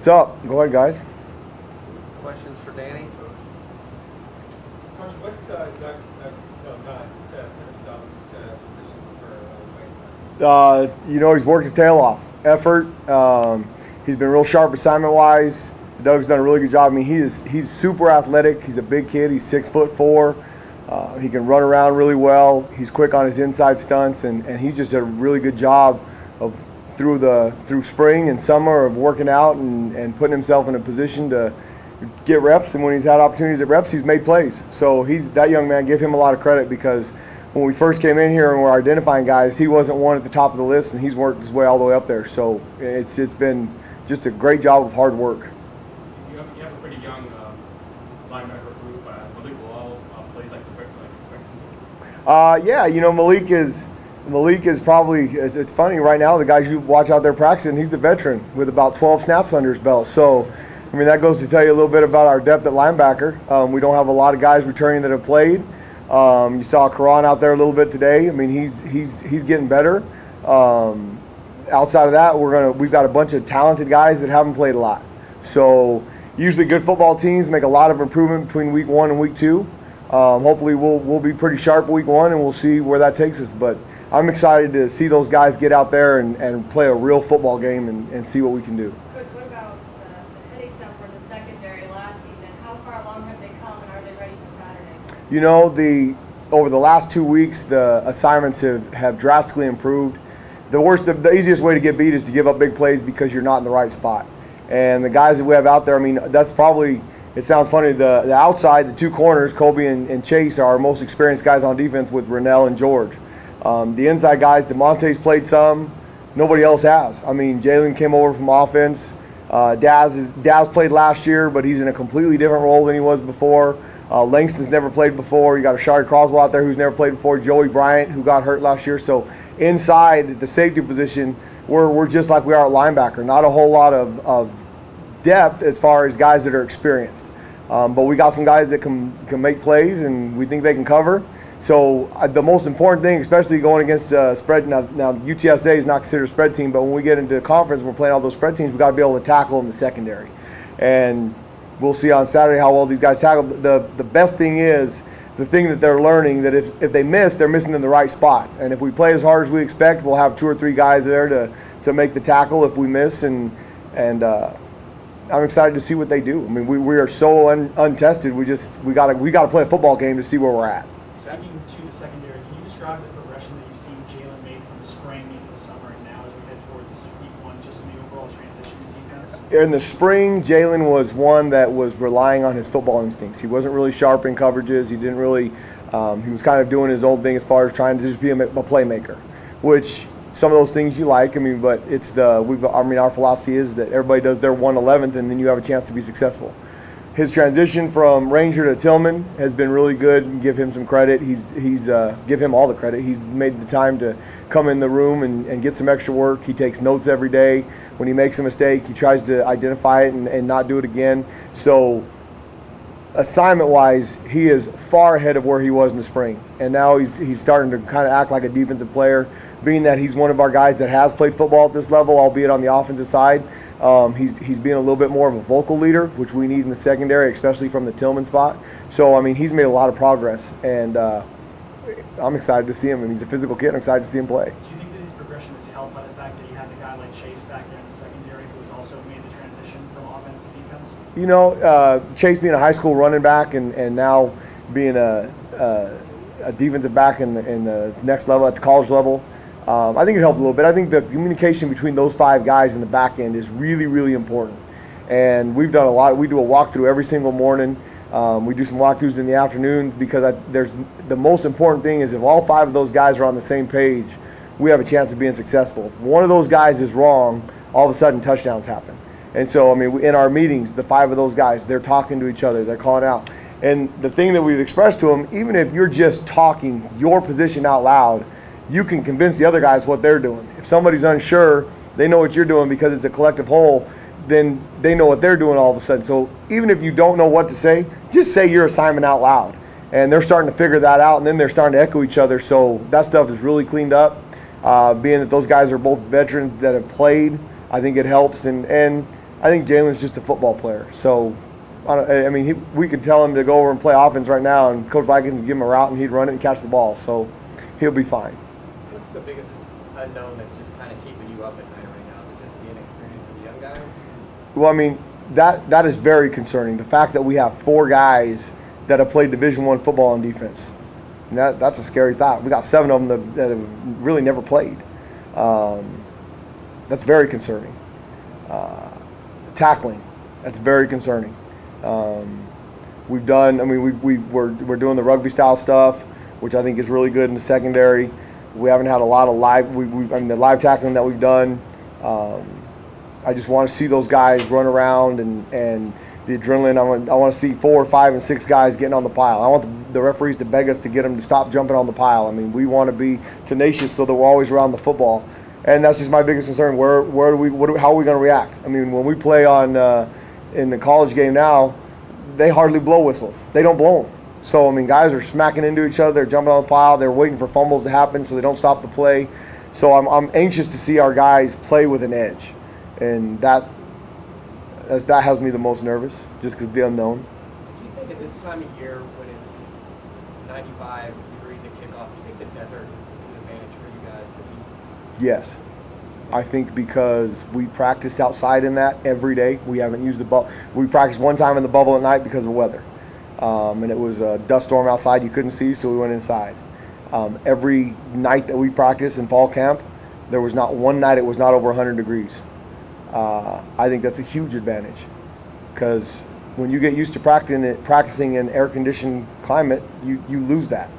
What's up? Go ahead, guys. Questions for Danny? Coach, what's next to finish up to position for weight? You know, he's worked his tail off. Effort. He's been real sharp assignment-wise. Doug's done a really good job. I mean, he's super athletic. He's a big kid. He's 6'4". He can run around really well. He's quick on his inside stunts, and he's just done a really good job of through spring and summer of working out and putting himself in a position to get reps. And when he's had opportunities at reps, he's made plays. So that young man, give him a lot of credit, because when we first came in here and we're identifying guys, he wasn't one at the top of the list, and he's worked his way all the way up there. So it's been just a great job of hard work. You have a pretty young linebacker group. Malik will all play like expected. Yeah, you know, Malik is probably, it's funny right now, the guys you watch out there practicing, he's the veteran with about 12 snaps under his belt. So, I mean, that goes to tell you a little bit about our depth at linebacker. We don't have a lot of guys returning that have played. You saw Karan out there a little bit today. I mean, he's getting better. Outside of that, we've got a bunch of talented guys that haven't played a lot. So usually good football teams make a lot of improvement between week 1 and week 2. Hopefully we'll be pretty sharp week 1, and we'll see where that takes us. But I'm excited to see those guys get out there and play a real football game and see what we can do. Coach, what about the headaches that were the secondary last season? How far along have they come, and are they ready for Saturday? You know, over the last 2 weeks, the assignments have drastically improved. The easiest way to get beat is to give up big plays because you're not in the right spot. And the guys that we have out there, I mean, that's probably, it sounds funny, the outside, the 2 corners, Kobe and Chase, are our most experienced guys on defense with Rennell and George. The inside guys, DeMonte's played some, nobody else has. I mean, Jalen came over from offense. Daz played last year, but he's in a completely different role than he was before. Langston's never played before. You got a Shari Croswell out there who's never played before. Joey Bryant, who got hurt last year. So inside at the safety position, we're just like we are at linebacker. Not a whole lot of depth as far as guys that are experienced. But we got some guys that can make plays, and we think they can cover. So the most important thing, especially going against spread, now UTSA is not considered a spread team, but when we get into the conference, we're playing all those spread teams, we got to be able to tackle in the secondary. And we'll see on Saturday how well these guys tackle. The best thing is the thing that they're learning, that if they miss, they're missing in the right spot. And if we play as hard as we expect, we'll have 2 or 3 guys there to make the tackle if we miss. And I'm excited to see what they do. I mean, we are so untested. We got to play a football game to see where we're at. Stepping to the secondary, can you describe the progression that you've seen Jalen make from the spring into the summer and now as we head towards week 1, just in the overall transition to defense? In the spring, Jalen was one that was relying on his football instincts. He wasn't really sharp in coverages. He didn't really, he was kind of doing his own thing as far as trying to just be a playmaker, which some of those things you like. I mean, but it's our philosophy is that everybody does their 1/11th, and then you have a chance to be successful. His transition from Ranger to Tillman has been really good, and give him some credit. Give him all the credit. He's made the time to come in the room and get some extra work. He takes notes every day. When he makes a mistake, he tries to identify it and not do it again. So assignment-wise, he is far ahead of where he was in the spring. And now he's starting to kind of act like a defensive player, being that he's one of our guys that has played football at this level, albeit on the offensive side. He's being a little bit more of a vocal leader, which we need in the secondary, especially from the Tillman spot. So, I mean, he's made a lot of progress, and I'm excited to see him. And he's a physical kid. I'm excited to see him play. Do you think that his progression is helped by the fact that he has a guy like Chase back there in the secondary who has also made the transition from offense to defense? You know, Chase being a high school running back and now being a defensive back in the next level, at the college level, I think it helped a little bit. I think the communication between those 5 guys in the back end is really, really important. And we've done a lot. We do a walkthrough every single morning. We do some walkthroughs in the afternoon because the most important thing is if all 5 of those guys are on the same page, we have a chance of being successful. If one of those guys is wrong, all of a sudden touchdowns happen. And so, I mean, in our meetings, the 5 of those guys, they're talking to each other, they're calling out. And the thing that we've expressed to them, even if you're just talking your position out loud, you can convince the other guys what they're doing. If somebody's unsure, they know what you're doing because it's a collective whole, then they know what they're doing all of a sudden. So even if you don't know what to say, just say your assignment out loud. And they're starting to figure that out, and then they're starting to echo each other. So that stuff is really cleaned up. Being that those guys are both veterans that have played, I think it helps. And I think Jalen's just a football player. So, I mean, we could tell him to go over and play offense right now, and Coach Likens would give him a route, and he'd run it and catch the ball. So, he'll be fine. What's the biggest unknown that's just kind of keeping you up at night right now? Is it just the inexperience of the young guys? Well, I mean, that is very concerning. The fact that we have 4 guys that have played Division I football on defense. And that's a scary thought. We got 7 of them that have really never played. That's very concerning. Tackling, that's very concerning. We've done, I mean, we're doing the rugby style stuff, which I think is really good in the secondary. We haven't had a lot of live, I mean, the live tackling that we've done. I just want to see those guys run around and the adrenaline. I want to see 4, 5, and 6 guys getting on the pile. I want the referees to beg us to get them to stop jumping on the pile. I mean, we want to be tenacious so that we're always around the football. And that's just my biggest concern. How are we going to react? I mean, when we play on in the college game now, they hardly blow whistles. They don't blow them. So, I mean, guys are smacking into each other. They're jumping on the pile. They're waiting for fumbles to happen so they don't stop the play. So I'm anxious to see our guys play with an edge. And that has me the most nervous, just because the unknown. Do you think at this time of year when it's 95 degrees at kickoff, do you think the desert is an advantage for you guys? Yes. I think because we practice outside in that every day. We haven't used the bubble. We practiced one time in the bubble at night because of weather. And it was a dust storm outside you couldn't see, so we went inside. Every night that we practiced in fall camp, there was not one night it was not over 100 degrees. I think that's a huge advantage because when you get used to practicing in air-conditioned climate, you lose that.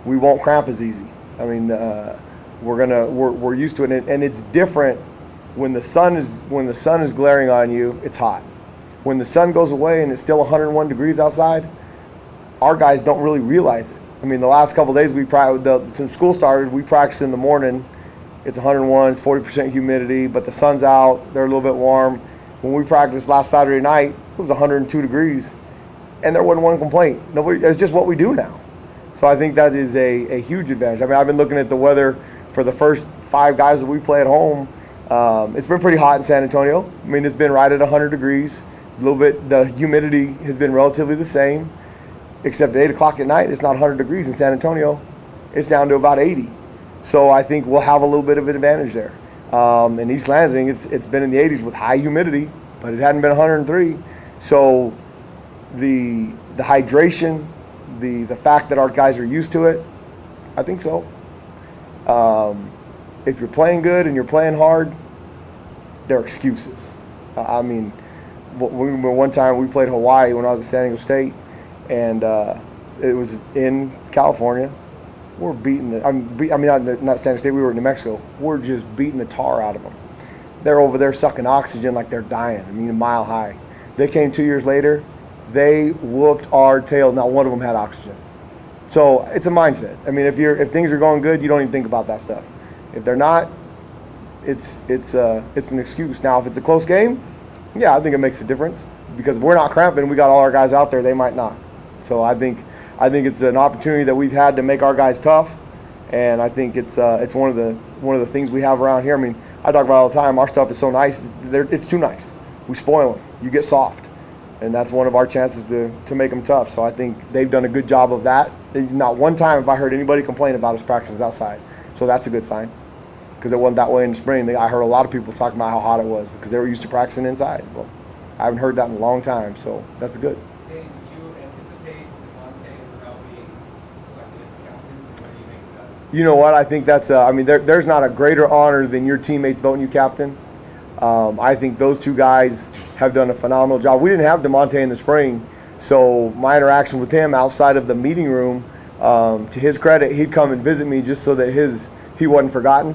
We won't cramp as easy. I mean, we're used to it, and it's different when the sun is glaring on you. It's hot. When the sun goes away and it's still 101 degrees outside, our guys don't really realize it. I mean, the last couple of days since school started, we practiced in the morning. It's 101, it's 40% humidity, but the sun's out, they're a little bit warm. When we practiced last Saturday night, it was 102 degrees, and there wasn't one complaint. It's just what we do now. So I think that is a huge advantage. I mean, I've been looking at the weather for the first 5 guys that we play at home. It's been pretty hot in San Antonio. I mean, it's been right at 100 degrees. A little bit, the humidity has been relatively the same, except at 8 o'clock at night, it's not 100 degrees in San Antonio. It's down to about 80. So I think we'll have a little bit of an advantage there. In East Lansing, it's been in the 80s with high humidity, but it hadn't been 103. So the hydration, the fact that our guys are used to it, I think so. If you're playing good and you're playing hard, there are excuses. I mean, one time we played Hawaii when I was at San Diego State, and it was in California. We're beating not San Diego State, we were in New Mexico. We're just beating the tar out of them. They're over there sucking oxygen like they're dying, I mean, a mile high. They came 2 years later, they whooped our tail. Not one of them had oxygen. So it's a mindset. I mean, if things are going good, you don't even think about that stuff. If they're not, it's an excuse. Now, if it's a close game, yeah, I think it makes a difference because if we're not cramping, we got all our guys out there, they might not. So I think it's an opportunity that we've had to make our guys tough, and I think it's one of the things we have around here. I mean, I talk about it all the time. Our stuff is so nice; it's too nice. We spoil them. You get soft, and that's one of our chances to make them tough. So I think they've done a good job of that. Not one time have I heard anybody complain about us practices outside. So that's a good sign, because it wasn't that way in the spring. I heard a lot of people talking about how hot it was because they were used to practicing inside. Well, I haven't heard that in a long time, so that's good. Hey, did you anticipate Devontae and Ralph being selected as captains? What do you make of that? You know what? I think that's I mean, there's not a greater honor than your teammates voting you captain. I think those 2 guys have done a phenomenal job. We didn't have DeMonte in the spring, so my interaction with him outside of the meeting room, to his credit, he'd come and visit me just so that he wasn't forgotten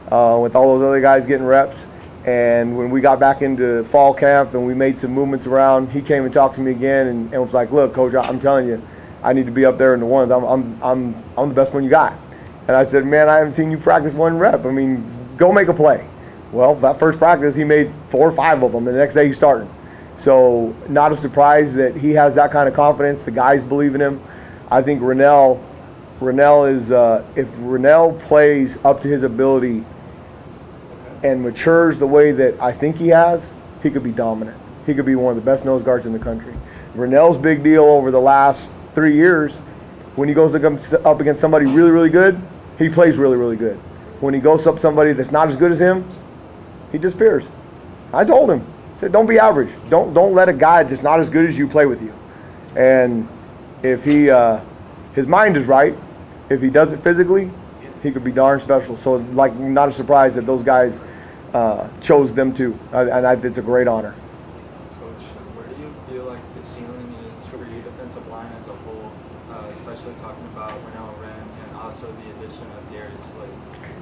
with all those other guys getting reps. And when we got back into fall camp and we made some movements around, he came and talked to me again and was like, "Look, Coach, I'm telling you, I need to be up there in the ones. I'm the best one you got." And I said, "Man, I haven't seen you practice 1 rep. I mean, go make a play." Well, that first practice, he made 4 or 5 of them. The next day, he's starting. So not a surprise that he has that kind of confidence. The guys believe in him. I think Rennell is, if Rennell plays up to his ability and matures the way that I think he has, he could be dominant. He could be one of the best nose guards in the country. Rennell's big deal over the last 3 years, when he goes up against somebody really, really good, he plays really, really good. When he goes up somebody that's not as good as him, he disappears. I told him, I said, don't be average. Don't let a guy that's not as good as you play with you. And if his mind is right, if he does it physically, he could be darn special. So, like, not a surprise that those guys chose them too. And it's a great honor. Coach, where do you feel like the ceiling is for your defensive line as a whole, especially talking about Rennell Wren and also the addition of Darius Slade?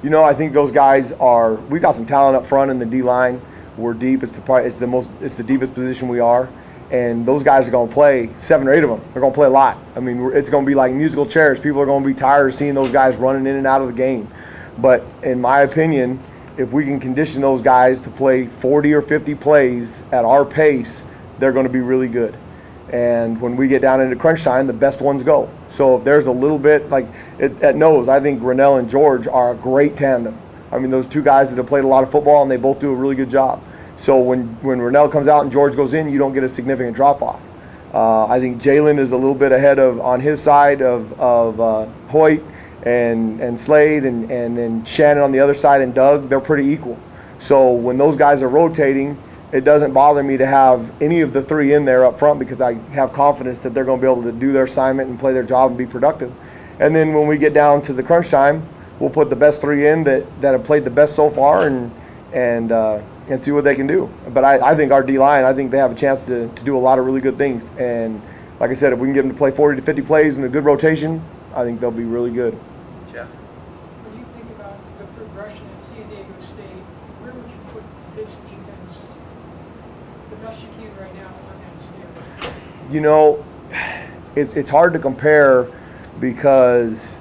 You know, I think those guys are. We've got some talent up front in the D line. We're deep. It's the deepest position we are, and those guys are going to play 7 or 8 of them. They're going to play a lot. I mean, it's going to be like musical chairs. People are going to be tired of seeing those guys running in and out of the game. But in my opinion, if we can condition those guys to play 40 or 50 plays at our pace, they're going to be really good. And when we get down into crunch time, the best ones go. So if there's a little bit, like at nose, I think Rennell and George are a great tandem. I mean, those two guys that have played a lot of football, and they both do a really good job. So when Rennell comes out and George goes in, you don't get a significant drop-off. I think Jalen is a little bit ahead on his side of Hoyt and Slade, and then Shannon on the other side, and Doug. They're pretty equal. So when those guys are rotating, it doesn't bother me to have any of the 3 in there up front, because I have confidence that they're going to be able to do their assignment and play their job and be productive. And then when we get down to the crunch time, we'll put the best 3 in that have played the best so far, and see what they can do. But I think our D-line, I think they have a chance to do a lot of really good things. And like I said, if we can get them to play 40 to 50 plays in a good rotation, I think they'll be really good. Jeff? When you think about the progression at San Diego State, where would you put this defense the best you can right now on that scale? You know, it's hard to compare, because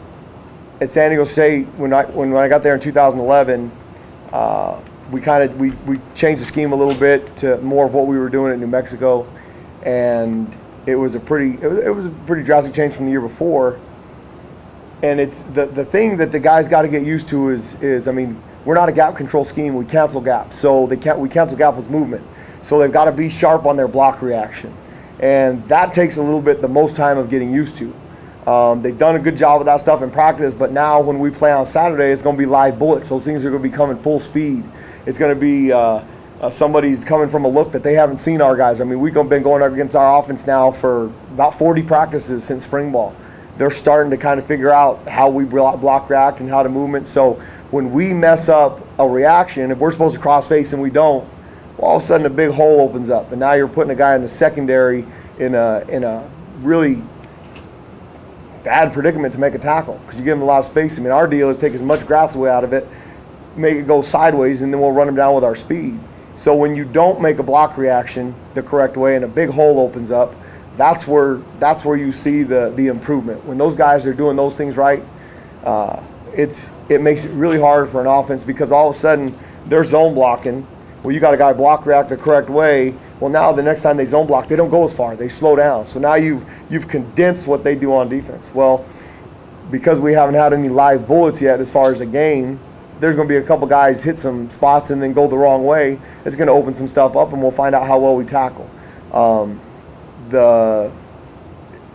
at San Diego State, when I got there in 2011, we changed the scheme a little bit to more of what we were doing at New Mexico, and it was a pretty drastic change from the year before. And it's the thing that the guys got to get used to is I mean, we're not a gap control scheme. We cancel gaps, so we cancel gap with movement. So they've got to be sharp on their block reaction, and that takes a little bit the most time of getting used to. They've done a good job with that stuff in practice, but now when we play on Saturday, it's going to be live bullets. Those things are going to be coming full speed. It's going to be somebody's coming from a look that they haven't seen our guys. I mean, we've been going up against our offense now for about 40 practices since spring ball. They're starting to kind of figure out how we block react and how to movement. So when we mess up a reaction, if we're supposed to cross face and we don't, well, all of a sudden a big hole opens up, and now you're putting a guy in the secondary in a really bad predicament to make a tackle, because you give him a lot of space. I mean, our deal is take as much grass away out of it, make it go sideways, and then we'll run them down with our speed. So when you don't make a block reaction the correct way and a big hole opens up, that's where you see the improvement. When those guys are doing those things right, it makes it really hard for an offense, because all of a sudden they're zone blocking. Well, you got a guy block react the correct way. Well, now the next time they zone block, they don't go as far. They slow down. So now you've condensed what they do on defense. Well, because we haven't had any live bullets yet as far as a game, there's going to be a couple guys hit some spots and then go the wrong way. It's going to open some stuff up, and we'll find out how well we tackle.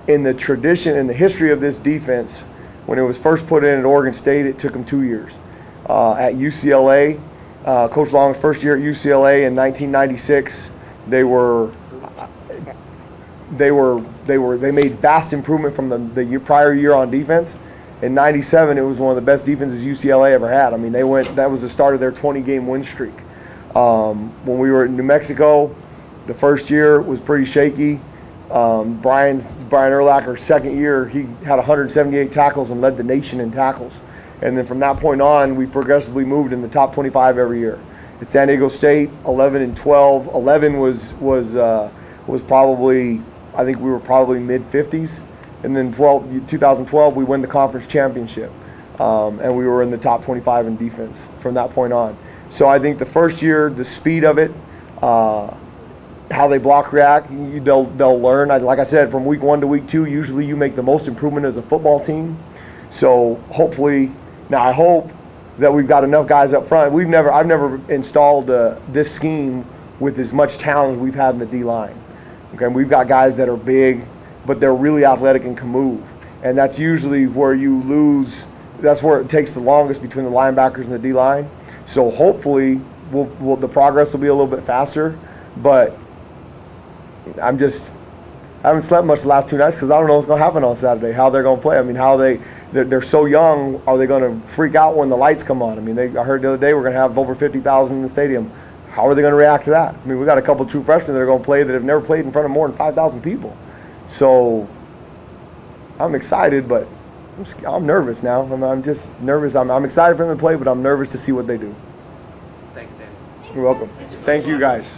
In the tradition, in the history of this defense, when it was first put in at Oregon State, it took them 2 years. At UCLA, Coach Long's first year at UCLA in 1996, they made vast improvement from the prior year on defense. In '97, it was one of the best defenses UCLA ever had. I mean, that was the start of their 20-game win streak. When we were in New Mexico, the first year was pretty shaky. Brian Urlacher's second year, he had 178 tackles and led the nation in tackles. And then from that point on, we progressively moved in the top 25 every year. At San Diego State, 11 and 12. 11 was probably, I think we were probably mid-50s. And then 2012, we won the conference championship. And we were in the top 25 in defense from that point on. So I think the first year, the speed of it, how they block react, they'll learn. Like I said, from week 1 to week 2, usually you make the most improvement as a football team. So hopefully, now I hope that we've got enough guys up front. I've never installed this scheme with as much talent as we've had in the D-line. Okay, we've got guys that are big, but they're really athletic and can move. And that's usually where you lose. That's where it takes the longest between the linebackers and the D-line. So hopefully the progress will be a little bit faster. But I haven't slept much the last 2 nights because I don't know what's going to happen on Saturday, how they're going to play. I mean, they're so young. Are they going to freak out when the lights come on? I mean, I heard the other day we're going to have over 50,000 in the stadium. How are they going to react to that? I mean, we got a couple true freshmen that are going to play that have never played in front of more than 5,000 people. So I'm excited, but I'm nervous now. I'm just nervous. I'm excited for them to play, but I'm nervous to see what they do. Thanks, Dan. You're welcome. Thank you, guys.